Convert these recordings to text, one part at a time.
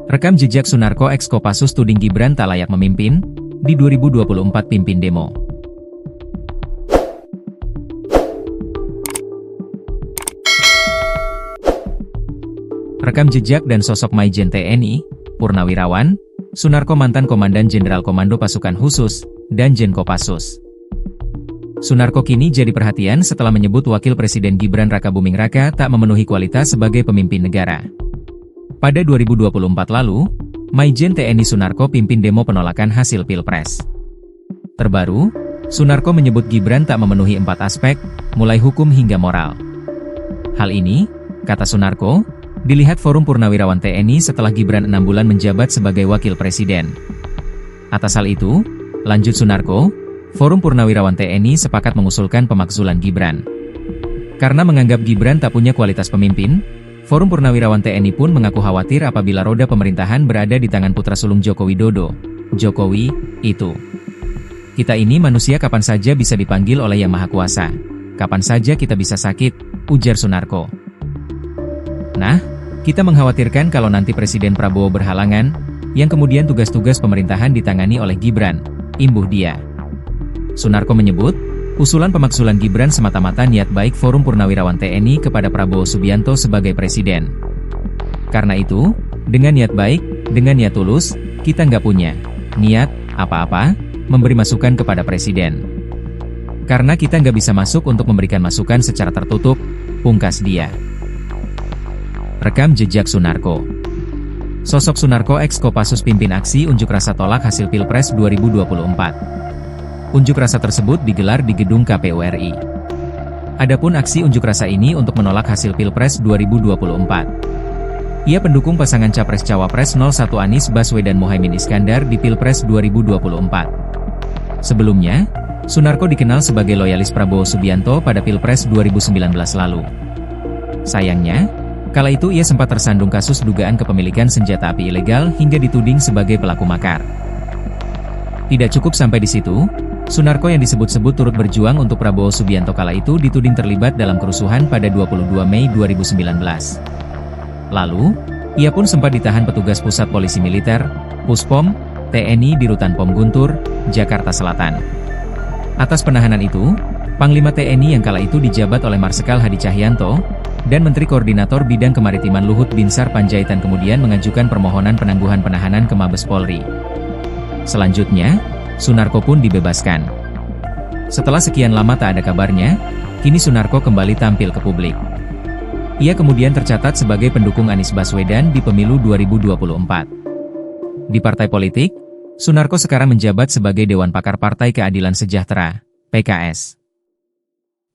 Rekam jejak Sunarko X Kopassus tuding Gibran tak layak memimpin, di 2024 pimpin demo. Rekam jejak dan sosok Maijen TNI, Purnawirawan, Sunarko mantan Komandan Jenderal Komando Pasukan Khusus, dan Jen Kopassus. Sunarko kini jadi perhatian setelah menyebut Wakil Presiden Gibran Rakabuming Raka tak memenuhi kualitas sebagai pemimpin negara. Pada 2024 lalu, Maijen TNI Sunarko pimpin demo penolakan hasil Pilpres. Terbaru, Sunarko menyebut Gibran tak memenuhi 4 aspek, mulai hukum hingga moral. Hal ini, kata Sunarko, dilihat Forum Purnawirawan TNI setelah Gibran 6 bulan menjabat sebagai Wakil Presiden. Atas hal itu, lanjut Sunarko, Forum Purnawirawan TNI sepakat mengusulkan pemakzulan Gibran. Karena menganggap Gibran tak punya kualitas pemimpin, Forum Purnawirawan TNI pun mengaku khawatir apabila roda pemerintahan berada di tangan putra sulung Joko Widodo. Jokowi, itu. Kita ini manusia kapan saja bisa dipanggil oleh Yang Maha Kuasa. Kapan saja kita bisa sakit, ujar Sunarko. Nah, kita mengkhawatirkan kalau nanti Presiden Prabowo berhalangan, yang kemudian tugas-tugas pemerintahan ditangani oleh Gibran, imbuh dia. Sunarko menyebut, usulan pemakzulan Gibran semata-mata niat baik Forum Purnawirawan TNI kepada Prabowo Subianto sebagai Presiden. Karena itu, dengan niat baik, dengan niat tulus, kita nggak punya niat apa-apa memberi masukan kepada Presiden. Karena kita nggak bisa masuk untuk memberikan masukan secara tertutup, pungkas dia. Rekam jejak Sunarko. Sosok Sunarko X Kopassus pimpin aksi unjuk rasa tolak hasil Pilpres 2024. Unjuk rasa tersebut digelar di gedung KPU RI. Adapun aksi unjuk rasa ini untuk menolak hasil Pilpres 2024. Ia pendukung pasangan Capres-Cawapres 01 Anies Baswedan Muhaimin Iskandar di Pilpres 2024. Sebelumnya, Sunarko dikenal sebagai loyalis Prabowo Subianto pada Pilpres 2019 lalu. Sayangnya, kala itu ia sempat tersandung kasus dugaan kepemilikan senjata api ilegal hingga dituding sebagai pelaku makar. Tidak cukup sampai di situ, Sunarko yang disebut-sebut turut berjuang untuk Prabowo Subianto kala itu dituding terlibat dalam kerusuhan pada 22 Mei 2019. Lalu, ia pun sempat ditahan petugas Pusat Polisi Militer, Puspom, TNI di Rutan Pom Guntur, Jakarta Selatan. Atas penahanan itu, Panglima TNI yang kala itu dijabat oleh Marsikal Hadi Cahyanto, dan Menteri Koordinator Bidang Kemaritiman Luhut Binsar Panjaitan kemudian mengajukan permohonan penangguhan penahanan ke Mabes Polri. Selanjutnya, Sunarko pun dibebaskan. Setelah sekian lama tak ada kabarnya, kini Sunarko kembali tampil ke publik. Ia kemudian tercatat sebagai pendukung Anies Baswedan di pemilu 2024. Di partai politik, Sunarko sekarang menjabat sebagai Dewan Pakar Partai Keadilan Sejahtera, PKS.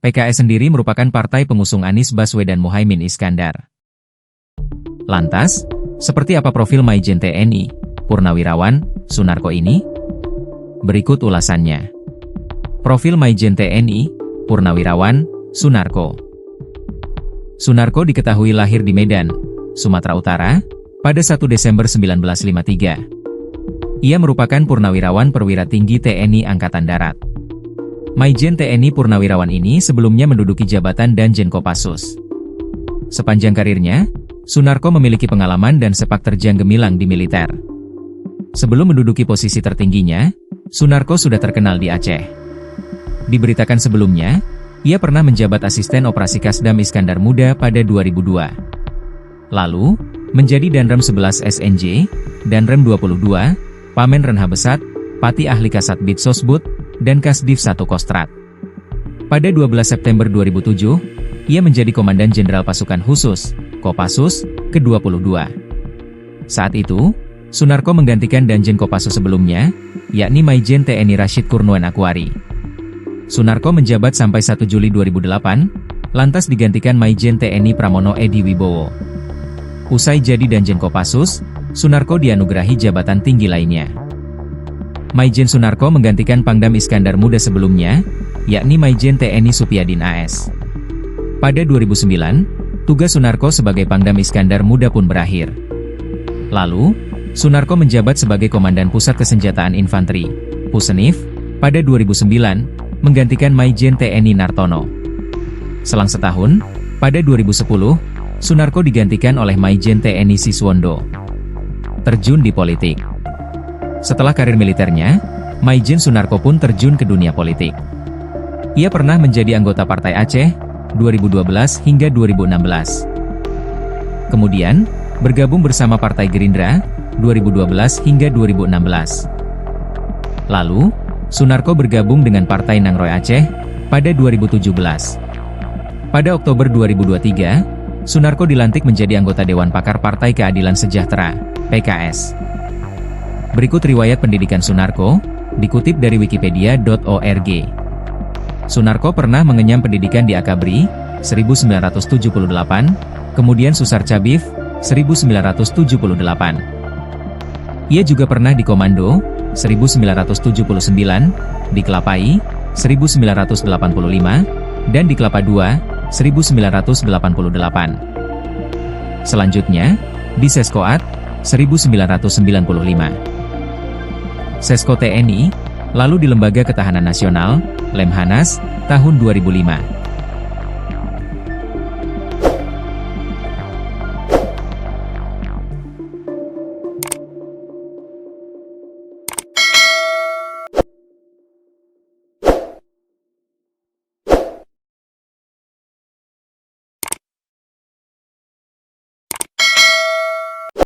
PKS sendiri merupakan partai pengusung Anies Baswedan Muhaimin Iskandar. Lantas, seperti apa profil Maijen TNI, Purnawirawan, Sunarko ini? Berikut ulasannya. Profil Maijen TNI, Purnawirawan, Sunarko. Sunarko diketahui lahir di Medan, Sumatera Utara, pada 1 Desember 1953. Ia merupakan Purnawirawan Perwira Tinggi TNI Angkatan Darat. Maijen TNI Purnawirawan ini sebelumnya menduduki jabatan Danjen Kopassus. Sepanjang karirnya, Sunarko memiliki pengalaman dan sepak terjang gemilang di militer. Sebelum menduduki posisi tertingginya, Sunarko sudah terkenal di Aceh. Diberitakan sebelumnya, ia pernah menjabat asisten operasi Kasdam Iskandar Muda pada 2002. Lalu, menjadi Danrem 11 SNJ, Danrem 22, Pamen Renha Besat, Pati Ahli Kasat Bid Sosbud, dan Kasdiv 1 Kostrat. Pada 12 September 2007, ia menjadi Komandan Jenderal Pasukan Khusus, Kopassus, ke-22. Saat itu, Sunarko menggantikan Danjen Kopassus sebelumnya, yakni Maijen TNI Rashid Kurnuan Akwari. Sunarko menjabat sampai 1 Juli 2008, lantas digantikan Maijen TNI Pramono Edi Wibowo. Usai jadi Danjen Kopassus, Sunarko dianugerahi jabatan tinggi lainnya. Maijen Sunarko menggantikan Pangdam Iskandar Muda sebelumnya, yakni Maijen TNI Supyadin AS. Pada 2009, tugas Sunarko sebagai Pangdam Iskandar Muda pun berakhir. Lalu, Sunarko menjabat sebagai Komandan Pusat Kesenjataan Infanteri, Pusenif, pada 2009, menggantikan Maijen TNI Nartono. Selang setahun, pada 2010, Sunarko digantikan oleh Maijen TNI Siswondo. terjun di politik. Setelah karir militernya, Maijen Sunarko pun terjun ke dunia politik. Ia pernah menjadi anggota Partai Aceh, 2012 hingga 2016. Kemudian, bergabung bersama Partai Gerindra, 2012 hingga 2016. Lalu, Sunarko bergabung dengan Partai Nangroe Aceh, pada 2017. Pada Oktober 2023, Sunarko dilantik menjadi anggota Dewan Pakar Partai Keadilan Sejahtera, PKS. Berikut riwayat pendidikan Sunarko, dikutip dari wikipedia.org. Sunarko pernah mengenyam pendidikan di Akabri, 1978, kemudian Susar Cabif, 1978. Ia juga pernah di Komando, 1979, di Kelapai, 1985, dan di Kelapa II, 1988. Selanjutnya, di Seskoat, 1995. Sesko TNI, lalu di Lembaga Ketahanan Nasional, Lemhanas, tahun 2005.